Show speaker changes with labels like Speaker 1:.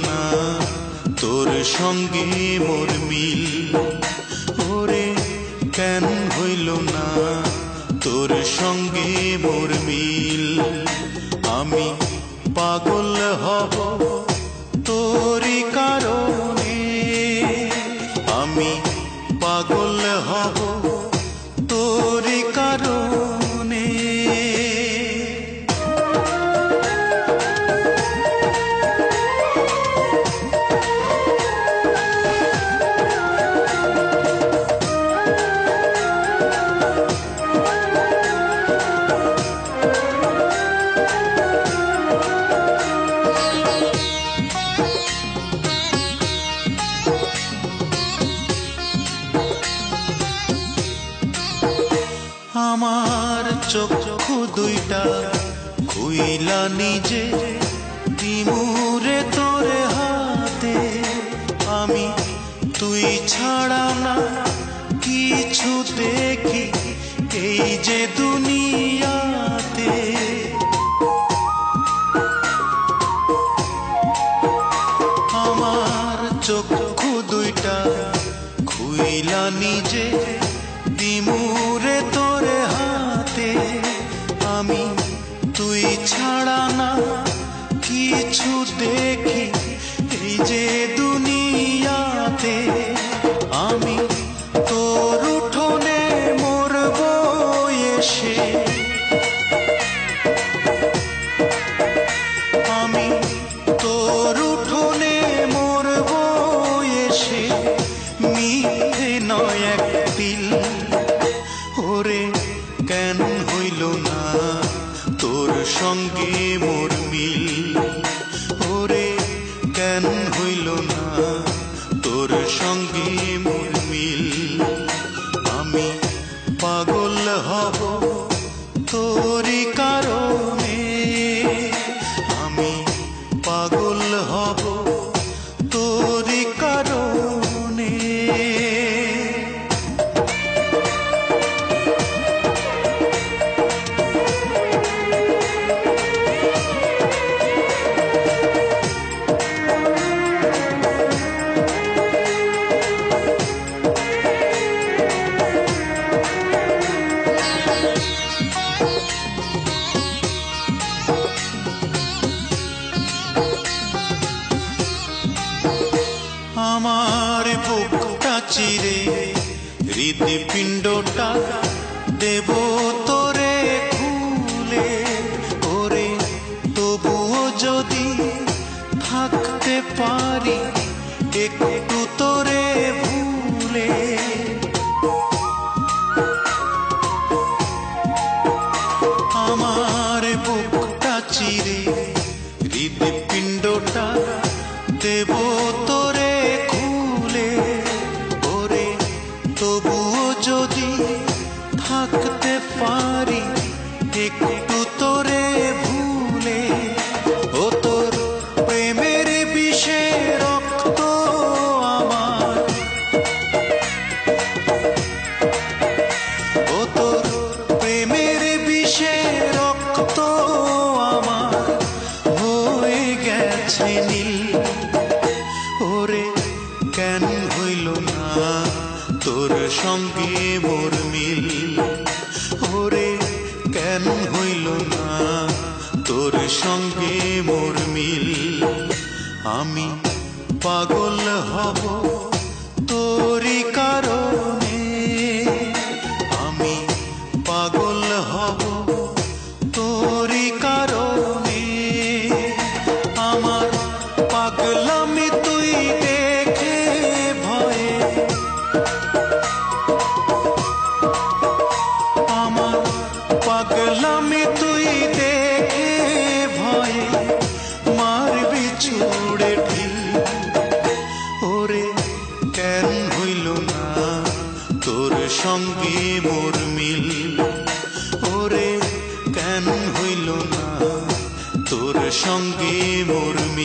Speaker 1: না তোর সঙ্গে মোর মিল, ওরে কেন হইল না তোর সঙ্গে মোর মিল। আমি পাগল হব তোরই কারণে, আমি পাগল হব তোরই কারণে। আমার চক্ষু দুইটা খুইলা নিজে দিমুরে তোরে হাতে, আমি তুই ছাড়া না কিছু দেখি এই যে দুনিয়াতে। আমার চক্ষু দুইটা খুইলা নিজে দিমুরে তোরে হাতে, আমি তুই ছাড়া না কিছু দেখি এই যে দুনিয়াতে। আমি তোর উঠোনে মরব এসে, আমি তোর উঠোনে মরব এসে, মিথ্যে নয় এক দিল। ওরে কেন হইল না তোর সঙ্গে মোর মিল, ওরে কেন হইল না তোর সঙ্গে মোর মিল। আমি পাগল হব তোরই কারণে, আমি পাগল হব তোরই কারণে। আমার বুকটা চিরে হৃদপিণ্ডটা দেব তোরে খুলে, ওরে তবুও যদি থাকতে পারি একটু তোরে ভুলে। আমার বুকটা চিরে হৃদপিণ্ডটা দেব তোরে খুলে, ওরে তবুও যদি থাকতে পারি একটু তোরে ভুলে। ও তোর প্রেমের বিষে রক্ত আমার, ও তোর প্রেমের বিষে রক্ত আমার হয়ে গেছে নীল। ওরে কেন হইল না তোর সঙ্গে মোর মিল, ওরে কেন হইল না তোর সঙ্গে মোর মিল। আমি পাগল হব তোরই কারণে, আমি পাগল হব তোরই কারণে। আমার পাগলামি তুই দেখে ভয়ে, আমার পাগলামি তুই দেখে ভয়ে মারবি ছুড়ে ঢিল। ওরে কেন হইল না তোর সঙ্গে মোর মিল, ওরে কেন হইল না তোর সঙ্গে মোর মিল।